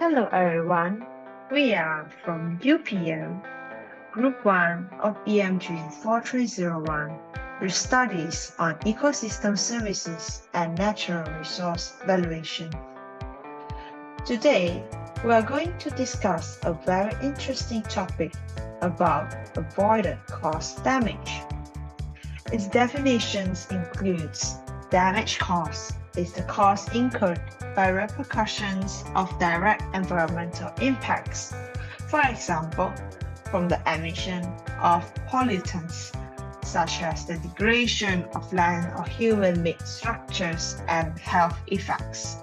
Hello everyone, we are from UPM, Group 1 of EMG 4301, which studies on ecosystem services and natural resource valuation. Today, we are going to discuss a very interesting topic about avoided cost damage. Its definitions includes damage cost is the cost incurred by repercussions of direct environmental impacts, for example, from the emission of pollutants such as the degradation of land or human-made structures and health effects.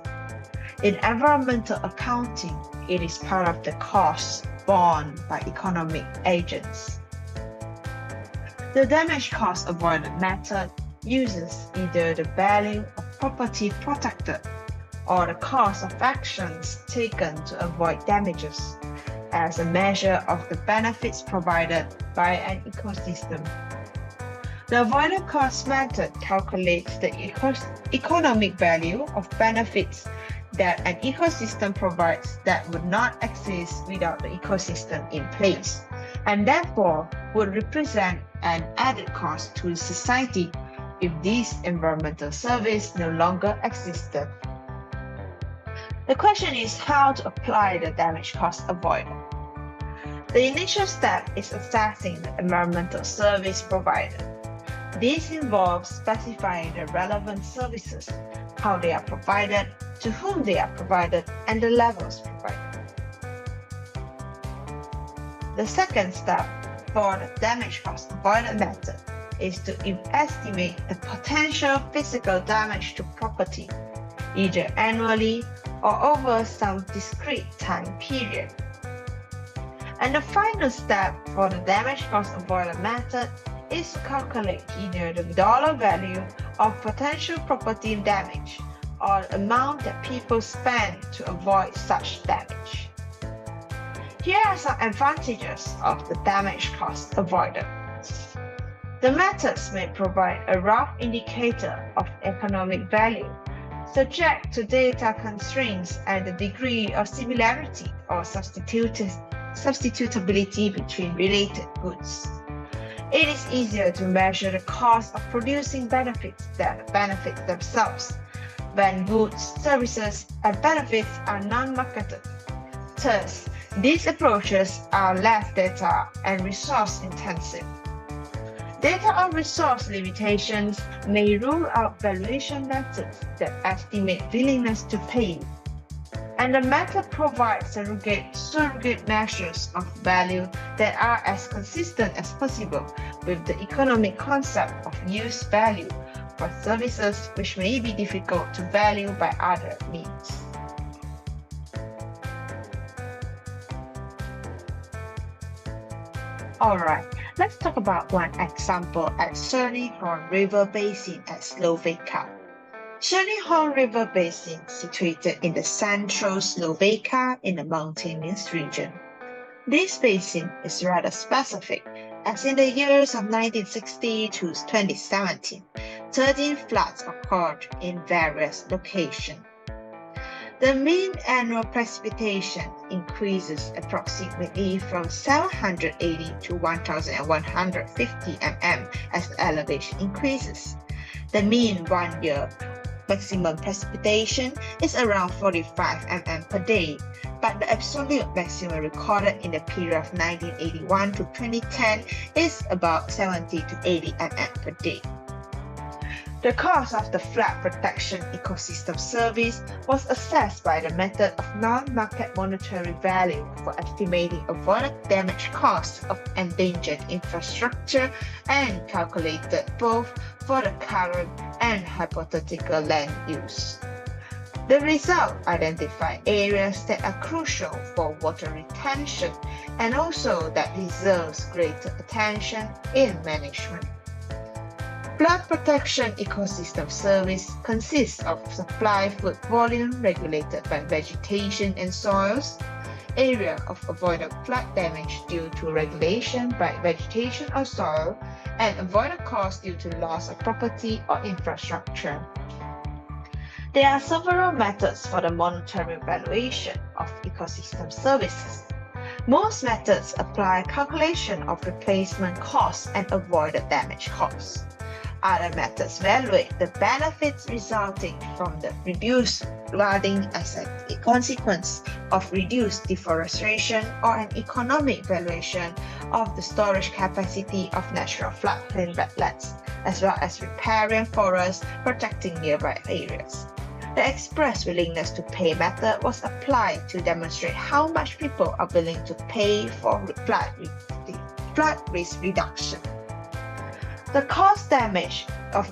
In environmental accounting, it is part of the cost borne by economic agents. The damage cost avoidance method uses either the value of property protected or the cost of actions taken to avoid damages as a measure of the benefits provided by an ecosystem. The avoided cost method calculates the economic value of benefits that an ecosystem provides that would not exist without the ecosystem in place, and therefore would represent an added cost to society if this environmental service no longer existed. The question is how to apply the damage cost avoidance. The initial step is assessing the environmental service provided. This involves specifying the relevant services, how they are provided, to whom they are provided, and the levels provided. The second step for the damage cost avoidance method is to estimate the potential physical damage to property, either annually or over some discrete time period. And the final step for the damage cost avoidance method is to calculate either the dollar value of potential property damage or the amount that people spend to avoid such damage. Here are some advantages of the damage cost avoidance. The methods may provide a rough indicator of economic value, subject to data constraints and the degree of similarity or substitutability between related goods. It is easier to measure the cost of producing benefits than the benefits themselves, when goods, services, and benefits are non-marketed. Thus, these approaches are less data and resource intensive. Data or resource limitations may rule out valuation methods that estimate willingness to pay, and the method provides surrogate measures of value that are as consistent as possible with the economic concept of use value for services which may be difficult to value by other means. Alright, let's talk about one example at Černý Hon River Basin at Slovakia. Černý Hon River Basin is situated in the central Slovakia in the mountainous region. This basin is rather specific, as in the years of 1960 to 2017, 13 floods occurred in various locations. The mean annual precipitation increases approximately from 780 to 1,150 mm as the elevation increases. The mean 1 year maximum precipitation is around 45 mm per day, but the absolute maximum recorded in the period of 1981 to 2010 is about 70 to 80 mm per day. The cost of the flood protection ecosystem service was assessed by the method of non-market monetary value for estimating avoided damage costs of endangered infrastructure and calculated both for the current and hypothetical land use. The result identified areas that are crucial for water retention and also that deserves greater attention in management. Flood Protection Ecosystem Service consists of supply flood volume regulated by vegetation and soils, area of avoided flood damage due to regulation by vegetation or soil, and avoided cost due to loss of property or infrastructure. There are several methods for the monetary valuation of ecosystem services. Most methods apply calculation of replacement costs and avoided damage costs. Other methods evaluate the benefits resulting from the reduced flooding as a consequence of reduced deforestation or an economic valuation of the storage capacity of natural floodplain wetlands, as well as riparian forests protecting nearby areas. The express willingness to pay method was applied to demonstrate how much people are willing to pay for flood risk reduction. The cost damage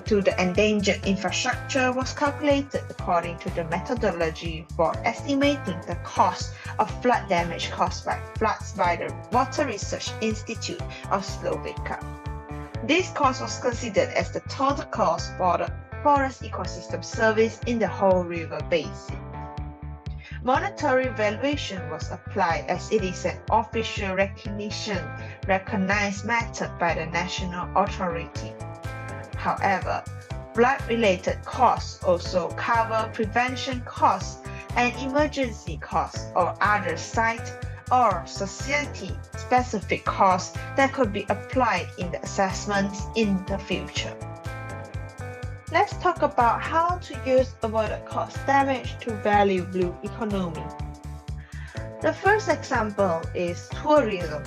to the endangered infrastructure was calculated according to the methodology for estimating the cost of flood damage caused by floods by the Water Research Institute of Slovakia. This cost was considered as the total cost for the forest ecosystem service in the whole river basin. Monetary valuation was applied as it is an official recognized method by the national authority. However, flood-related costs also cover prevention costs and emergency costs or other site or society-specific costs that could be applied in the assessments in the future. Let's talk about how to use avoided cost damage to value blue economy. The first example is tourism.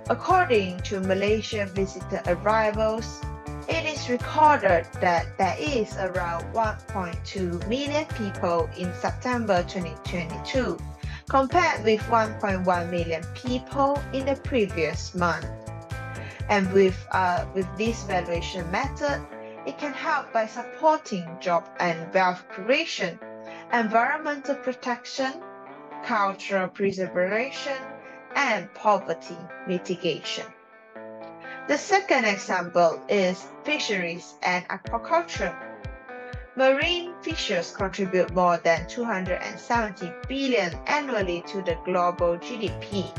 According to Malaysia visitor arrivals, it is recorded that there is around 1.2 million people in September 2022, compared with 1.1 million people in the previous month. And with this valuation method, it can help by supporting job and wealth creation, environmental protection, cultural preservation, and poverty mitigation. The second example is fisheries and aquaculture. Marine fishes contribute more than 270 billion annually to the global GDP.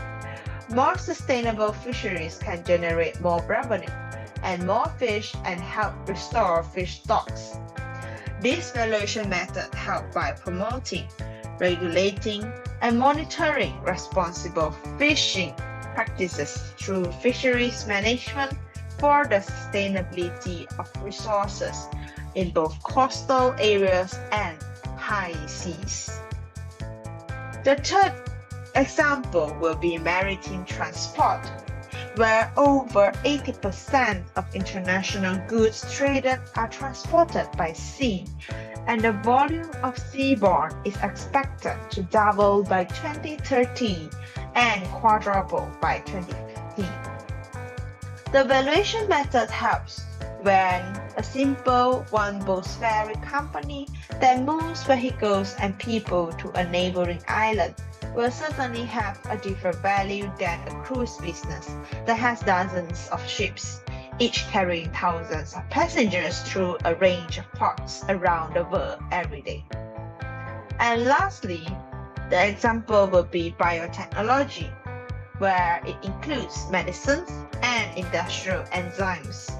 More sustainable fisheries can generate more revenue and more fish and help restore fish stocks. This valuation method helps by promoting, regulating, and monitoring responsible fishing practices through fisheries management for the sustainability of resources in both coastal areas and high seas. The third example will be maritime transport, where over 80% of international goods traded are transported by sea, and the volume of seaborne is expected to double by 2030 and quadruple by 2050. The valuation method helps when a simple one-boat ferry company that moves vehicles and people to a neighboring island will certainly have a different value than a cruise business that has dozens of ships, each carrying thousands of passengers through a range of ports around the world every day. And lastly, the example will be biotechnology, where it includes medicines and industrial enzymes.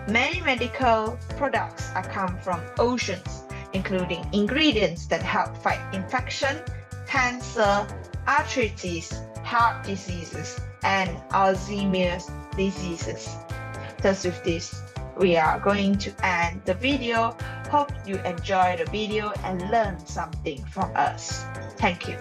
Many medical products come from oceans, including ingredients that help fight infection, cancer, arthritis, heart diseases, and Alzheimer's diseases. Thus with this, we are going to end the video. Hope you enjoy the video and learn something from us. Thank you.